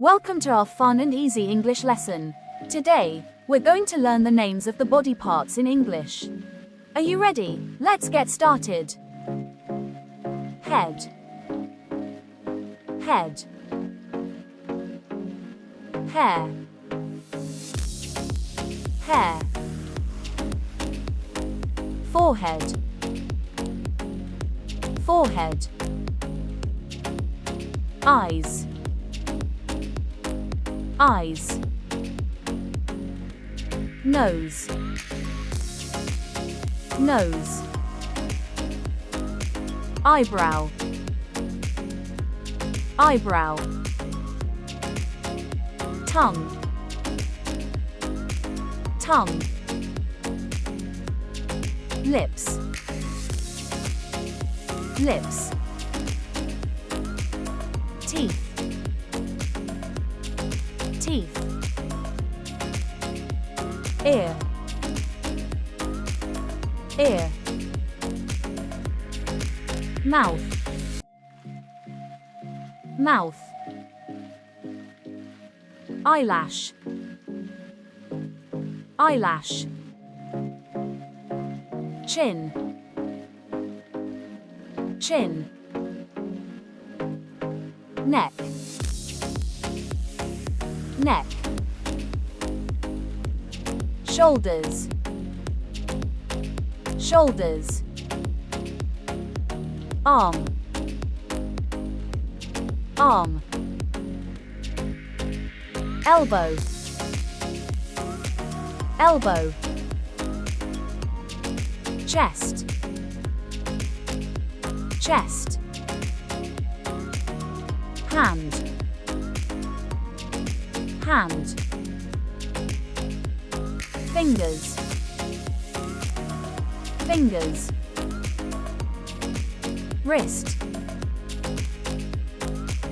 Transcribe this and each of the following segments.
Welcome to our fun and easy English lesson. Today, we're going to learn the names of the body parts in English. Are you ready? Let's get started. Head. Head. Hair. Hair. Forehead. Forehead. Eyes. Eyes. Nose. Nose. Eyebrow. Eyebrow. Tongue. Tongue. Lips. Lips. Teeth. Teeth. Ear. Ear. Mouth. Mouth. Eyelash. Eyelash. Chin. Chin. Neck. Neck. Shoulders. Shoulders. Arm. Arm. Elbow. Elbow. Chest. Chest. Hand. Hand. Fingers. Fingers. Wrist.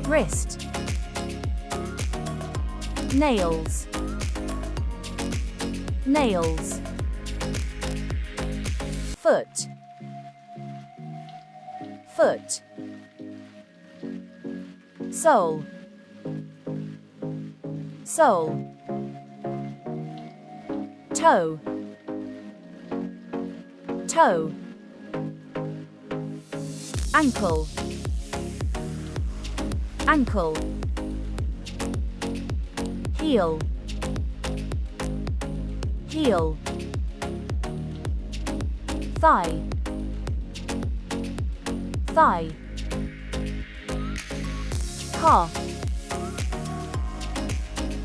Wrist. Nails. Nails. Foot. Foot. Sole. Sole. Toe. Toe. Ankle. Ankle. Heel. Heel. Thigh. Thigh. Calf.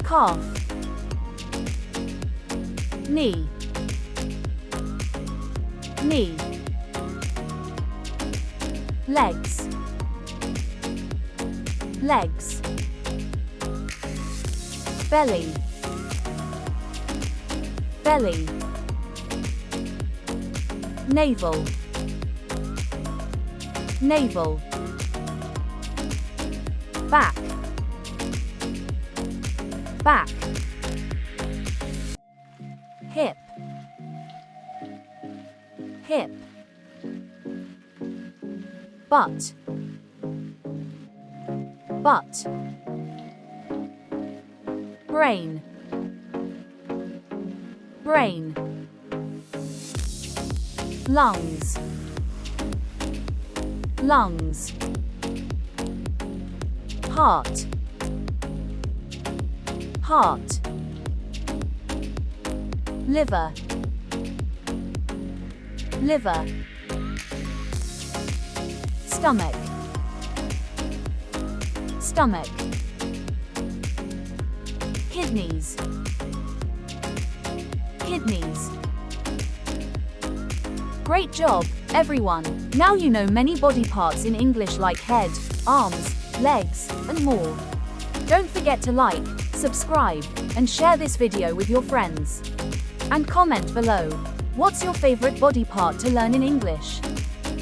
Calf. Knee. Knee. Legs. Legs. Belly. Belly. Navel. Navel. Back. Back. Hip. Hip. Butt. Butt. Brain. Brain. Lungs. Lungs. Heart. Heart. Liver. Liver. Stomach. Stomach. Kidneys. Kidneys. Great job, everyone! Now you know many body parts in English like head, arms, legs, and more. Don't forget to like, subscribe, and share this video with your friends. And comment below, what's your favorite body part to learn in English?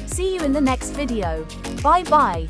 See you in the next video. Bye bye.